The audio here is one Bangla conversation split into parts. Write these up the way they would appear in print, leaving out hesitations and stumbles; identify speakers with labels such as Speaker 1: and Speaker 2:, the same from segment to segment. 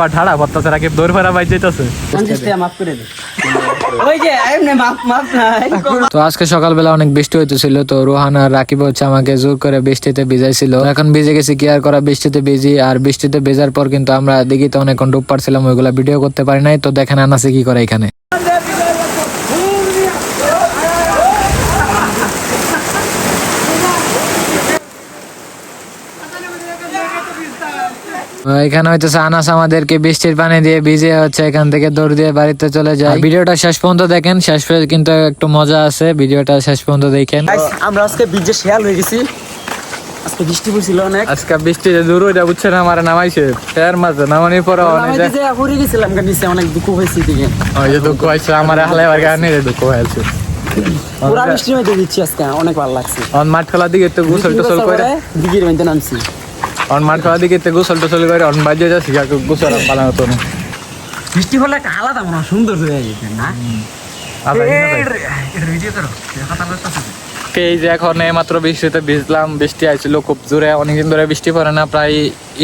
Speaker 1: যাওয়া ঠাড়া পড়তেছে, রাকিব দৌড় ফেরা বাই যেতেছে। তো আজকে সকালবেলা অনেক বৃষ্টি হইতেছিল, তো রোহান আর রাকিব হচ্ছে আমাকে জোর করে বৃষ্টিতে ভিজাইছিল। এখন ভিজে গেছি, কি আর করা, বৃষ্টিতে ভিজি। আর বৃষ্টিতে ভেজার পর কিন্তু আমরা দিঘিতে অনেকক্ষণ ডুব পারছিলাম, ওইগুলা ভিডিও করতে পারি নাই। তো দেখেন আনাসে কি করে এখানে। এখানে হইতেছে আনাস আমাদেরকে বৃষ্টির পানি দিয়ে ভিজে হচ্ছে এখান থেকে দৌড় দিয়ে বাড়িতে চলে যায়। ভিডিওটা শেষ পর্যন্ত দেখেন, শেষ পর্যন্ত কিন্তু একটু মজা আছে, ভিডিওটা শেষ পর্যন্ত দেখেন।
Speaker 2: আমরা আজকে ভিজে শেয়াল হয়ে গেছি, আজকে বৃষ্টি পড়ছিল অনেক।
Speaker 1: আজকে বৃষ্টিতে দূর হইটা বুঝছে না, আমার নামাইছে ফের মাঝে নামানির পরে
Speaker 2: পড়ে গেছিলাম, নিচে অনেক দুঃখ হয়েছে।
Speaker 1: ওই যে দুঃখ হয়েছে আমার হালে কারণে দুঃখ হয়েছে।
Speaker 2: পুরা বৃষ্টির মধ্যে দিচ্ছি আজকে, অনেক ভালো লাগছে।
Speaker 1: মাঠ খেলার দিকে একটু গোসল টোসল করে
Speaker 2: দিঘির মধ্যে নামছি।
Speaker 1: মাঠ খেলার দিকে একটু গোসল টোসল করে বাজে যাচ্ছি, গোসল পালা হতো না।
Speaker 2: বৃষ্টি হলে একটা আলাদা মনে সুন্দর হয়ে যেত না।
Speaker 1: এই যে এখন মাত্র বৃষ্টিতে ভিজলাম, বৃষ্টি আইছিল খুব জোরে, অনেকদিন ধরে বৃষ্টি পড়ে না, প্রায়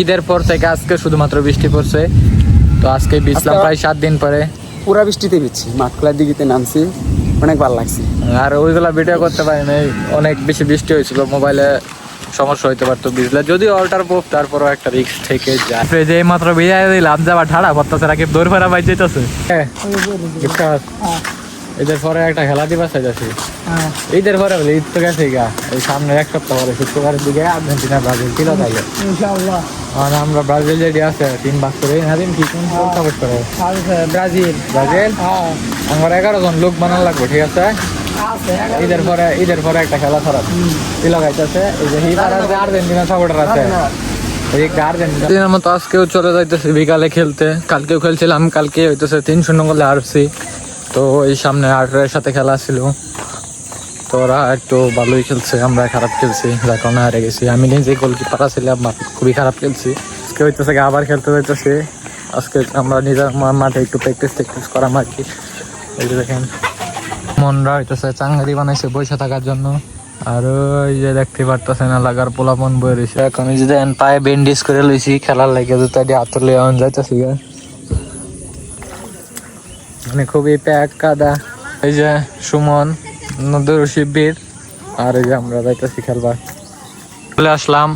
Speaker 1: ঈদের পর থেকে আজকে শুধুমাত্র বৃষ্টি পড়ছে। তো আজকে ভিজলাম প্রায় 7 দিন পরে,
Speaker 2: পুরা বৃষ্টিতে ভিজছি, মাঠ খেলার দিকে নামছি, অনেক ভালো লাগছে।
Speaker 1: আর ওইগুলা ভিডিও করতে পারি নাই, অনেক বেশি বৃষ্টি হয়েছিল, মোবাইলে সমস্যা হইতে পারতো ভিজলে, যদিও অল্টার প্রুফ, তারপরও একটা রিস্ক থেকে যায়। যে মাত্র ভিজাই দিলাম যাবা ঠাড়া পড়তেছে, রাকিব দৌড় ফেরা বাই যেতেছে। ঈদের পরে একটা খেলা দিবা চাইতেছি, ঈদের পরে বলে ঈদ তো গেছে গা, এই সামনে 1 সপ্তাহ পরে শুক্রবারের দিকে আর্জেন্টিনা ব্রাজিল ছিল, তাইলে আমরা ব্রাজিল যেটি আছে 3 ভাগ করে নাদিন কি কোন সাপোর্ট করে ব্রাজিল আমার 11 জন লোক বানানো লাগবে, ঠিক আছে? ঈদের পরে একটা খেলা খারাপ ছিল গাইতেছে, এই যে আর্জেন্টিনা সাপোর্টার আছে, আর্জেন্টিনার মতো আজকেও চলে যাইতেছে বিকালে খেলতে। কালকেও খেলছিলাম, কালকে হইতেছে 3-0 গোলে হারছি। তো এই সামনে 8-এর সাথে খেলা ছিল, তো ওরা একটু ভালোই খেলছে, আমরা খারাপ খেলছি, যার কারণে হারে গেছি। আমি নিজে গোলকিপার ছিলাম, খুবই খারাপ খেলছি। আজকে হইতেছে আবার খেলতে যাইতেছি, আজকে আমরা নিজের মাঠে একটু প্র্যাকটিস করাম আর কি। এই যে দেখেন মনরা হইতেছে চাঙ্গারি বানাইছে বসে থাকার জন্য, আর ওই যে দেখতে পারতেছেন এলাকার পোলাপন বই রয়েছে। এখন এই যে দেখেন পায়ে ব্যান্ডেজ করে লইছি, খেলার লাগে জুতা দিয়ে হাতলে যাইতেছি, মানে খুবই প্যাক কাদা। এই যে সুমন, নদীর শিবির, আর এই যে আমরা যাইতেছি খেলবার চলে আসলাম।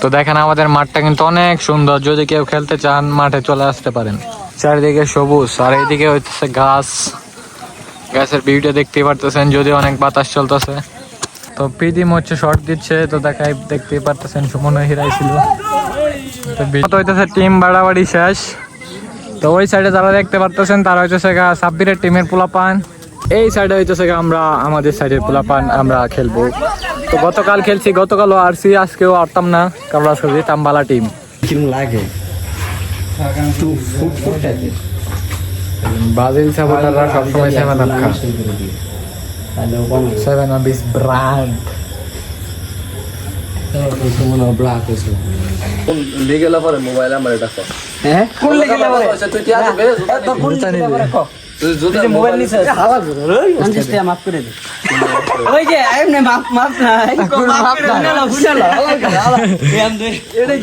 Speaker 1: তো দেখেন আমাদের মাঠটা কিন্তু অনেক সুন্দর, যদি কেউ খেলতে চান মাঠে চলে আসতে পারেন। চারিদিকে সবুজ, আর এইদিকে হইতেছে গাছের ভিউটা দেখতে পারতেছেন, যদি অনেক বাতাস চলতেছে। তো পিদিম হচ্ছে শর্ট দিচ্ছে, তো দেখতে পারতেছেন সুমন হিরাইছিল। তো হইতেছে টিম বাড়াবাড়ি শেষ। তো ওই সাইডে যারা দেখতে পারতেছেন তারা হইতেছে সাব্বিরের টিমের পোলাপান, এই সাইডে হইতেছে আমরা আমাদের সাইডের পোলাপান, আমরা খেলবো। তো গতকাল খেলছি, গতকালও আরছি, আজকেও আরতাম না, কারণ আজকে যেতাম বালা টিম।
Speaker 2: লাগে
Speaker 1: ব্রাজিল সাপোর্টাররা সবসময় 7 আপ খায়, 7 আপ ইজ ব্র্যান্ড।
Speaker 3: লিগেলা পরে মোবাইল আমার এটা কর,
Speaker 2: হ্যাঁ কোন লিগেলা পরে
Speaker 3: তুই কি আসবে
Speaker 2: তোর কোন লিগেলা পরে তুই যদি মোবাইল নিছিস হাওয়া করে ওই 50 টাকা মাফ করে দে। ওই যে এমনি মাফ না, মাফ করে না, বুঝালো এই আম দে এটা